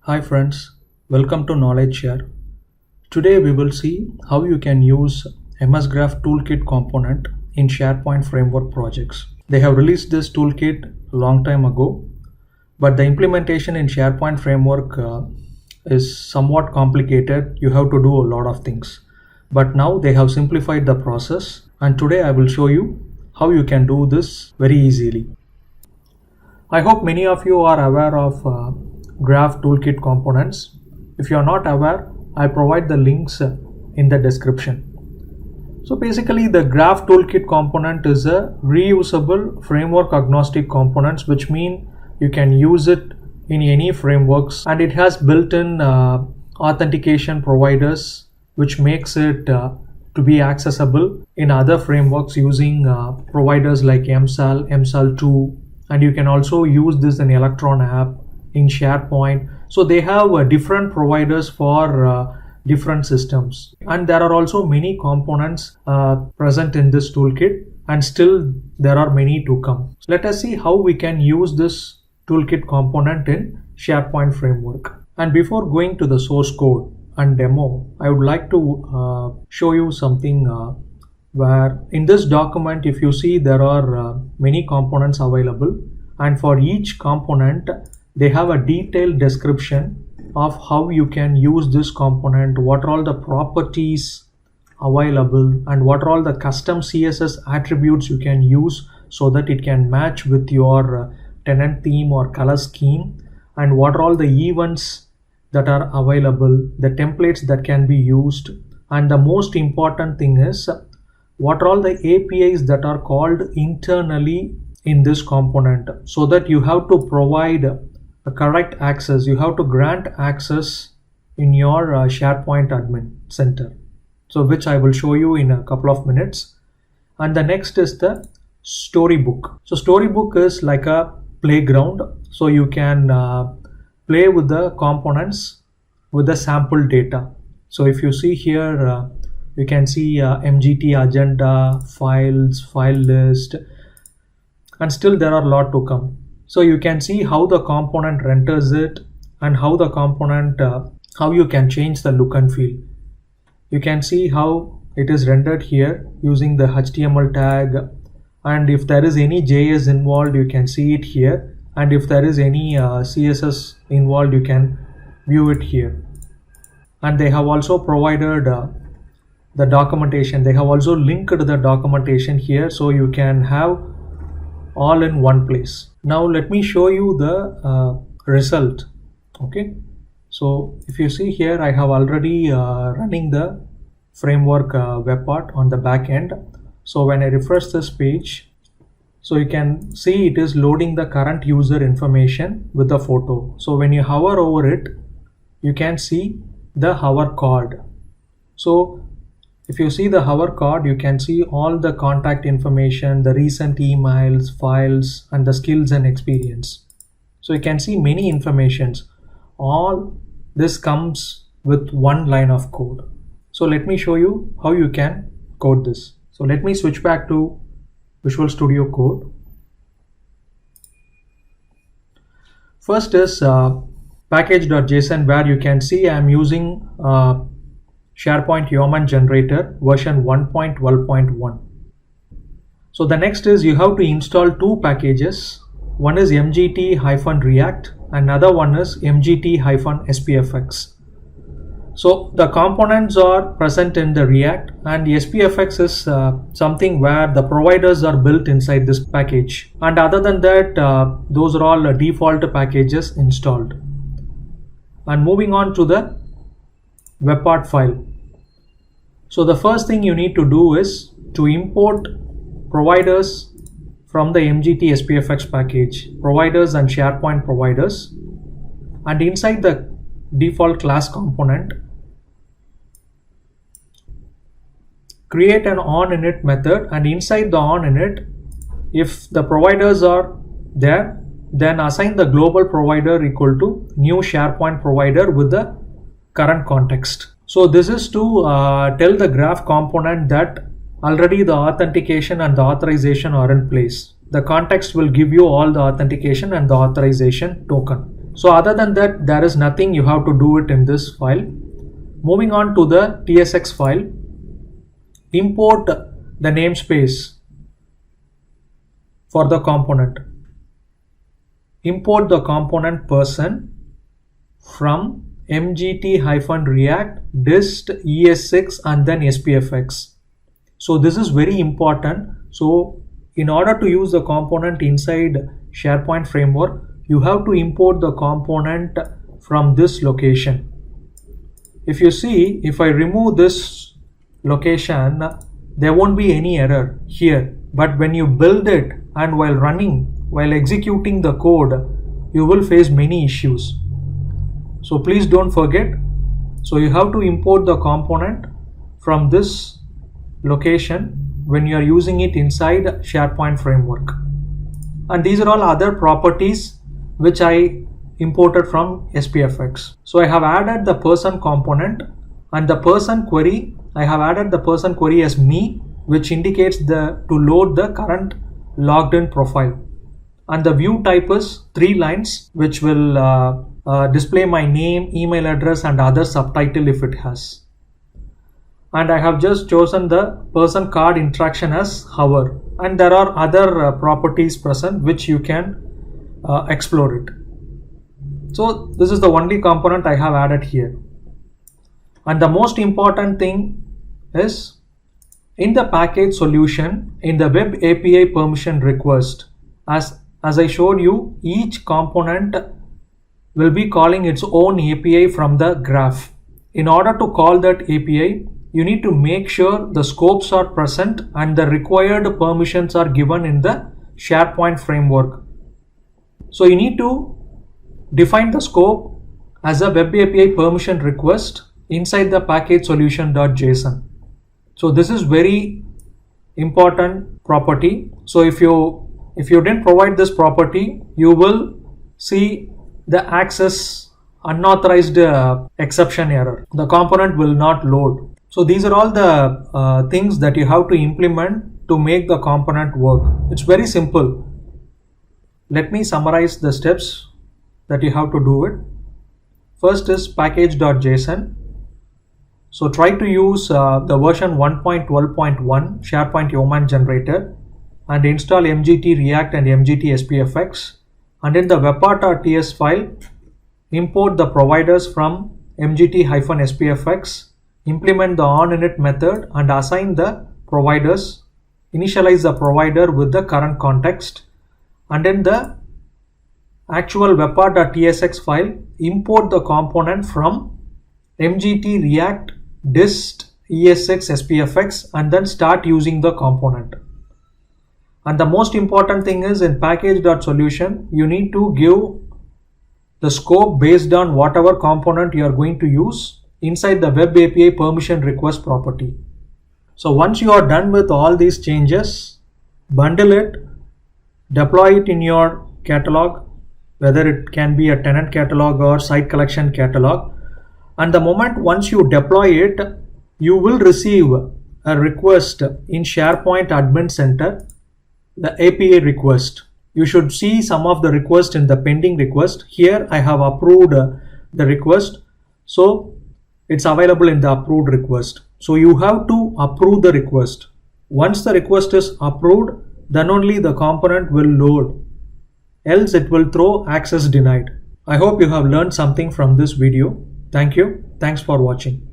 Hi friends, welcome to Knowledge Share. Today we will see how you can use MS Graph Toolkit component in SharePoint Framework projects. They have released this toolkit a long time ago, but the implementation in SharePoint Framework is somewhat complicated. You have to do a lot of things. But now they have simplified the process, and today I will show you how you can do this very easily. I hope many of you are aware of Graph Toolkit components. If you are not aware, I provide the links in the description. So basically the Graph Toolkit component is a reusable framework agnostic components, which mean you can use it in any frameworks, and it has built-in authentication providers which makes it to be accessible in other frameworks using providers like MSAL, MSAL2, and you can also use this in Electron app, in SharePoint. So they have different providers for different systems, and there are also many components present in this toolkit, and still there are many to come. So let us see how we can use this toolkit component in SharePoint framework. And before going to the source code and demo, I would like to show you something where in this document, if you see, there are many components available, and for each component they have a detailed description of how you can use this component, what are all the properties available, and what are all the custom CSS attributes you can use so that it can match with your tenant theme or color scheme, and what are all the events that are available, the templates that can be used, and the most important thing is what are all the APIs that are called internally in this component, so that you have to provide a correct access, you have to grant access in your SharePoint admin center, so which I will show you in a couple of minutes. And the next is the storybook. So storybook is like a playground, so you can play with the components with the sample data. So if you see here, you can see MGT agenda, files, file list, and still there are a lot to come. So you can see how the component renders it, and how the component, how you can change the look and feel. You can see how it is rendered here using the HTML tag, and if there is any JS involved, you can see it here, and if there is any CSS involved, you can view it here. And they have also provided the documentation. They have also linked the documentation here, so you can have all in one place. Now let me show you the result. Okay, so if you see here, I have already running the framework web part on the back end. So when I refresh this page, so you can see it is loading the current user information with the photo. So when you hover over it, you can see the hover card. So if you see the hover card, you can see all the contact information, the recent emails, files, and the skills and experience. So you can see many informations. All this comes with one line of code. So let me show you how you can code this. So let me switch back to Visual Studio Code. First is package.json, where you can see I am using SharePoint Yeoman Generator version 1.12.1. So the next is you have to install two packages. One is mgt-react, another one is mgt-spfx. So the components are present in the React, and SPFX is something where the providers are built inside this package. And other than that, those are all default packages installed. And moving on to the web part file. So the first thing you need to do is to import providers from the MGT SPFX package, providers and SharePoint providers, and inside the default class component, create an onInit method, and inside the onInit, if the providers are there, then assign the global provider equal to new SharePoint provider with the current context. So this is to tell the graph component that already the authentication and the authorization are in place. The context will give you all the authentication and the authorization token. So other than that, there is nothing you have to do it in this file. Moving on to the TSX file, import the namespace for the component. Import the component person from mgt-react dist es6 and then spfx. So this is very important. So in order to use the component inside SharePoint framework, you have to import the component from this location. If you see, if I remove this location, there won't be any error here. But when you build it and while executing the code, you will face many issues. So please don't forget. So you have to import the component from this location when you are using it inside SharePoint framework. And these are all other properties which I imported from SPFX. So I have added the person component, and the person query, I have added the person query as me, which indicates to load the current logged in profile. And the view type is 3 lines, which will display my name, email address and other subtitle if it has. And I have just chosen the person card interaction as hover, and there are other properties present which you can explore it. So this is the only component I have added here. And the most important thing is, in the package solution, in the web API permission request, as I showed you, each component will be calling its own API from the graph. In order to call that API, you need to make sure the scopes are present and the required permissions are given in the SharePoint framework. So you need to define the scope as a web API permission request inside the package solution.json. So this is very important property. So if you didn't provide this property, you will see the access unauthorized exception error. The component will not load. So these are all the things that you have to implement to make the component work. It's very simple. Let me summarize the steps that you have to do it. First is package.json. So try to use the version 1.12.1 SharePoint Yeoman generator and install MGT React and MGT SPFX. And in the webpack.ts file, import the providers from mgt-spfx, implement the onInit method and assign the providers, initialize the provider with the current context, and in the actual webpack.tsx file, import the component from mgt react dist es6 spfx and then start using the component. And the most important thing is, in package.solution, you need to give the scope based on whatever component you are going to use inside the web API permission request property. So once you are done with all these changes, bundle it, deploy it in your catalog, whether it can be a tenant catalog or site collection catalog. And the moment once you deploy it, you will receive a request in SharePoint Admin Center, the API request. You should see some of the requests in the pending request. Here I have approved the request, so it's available in the approved request. So you have to approve the request. Once the request is approved, then only the component will load, else it will throw access denied. I hope you have learned something from this video. Thank you. Thanks for watching.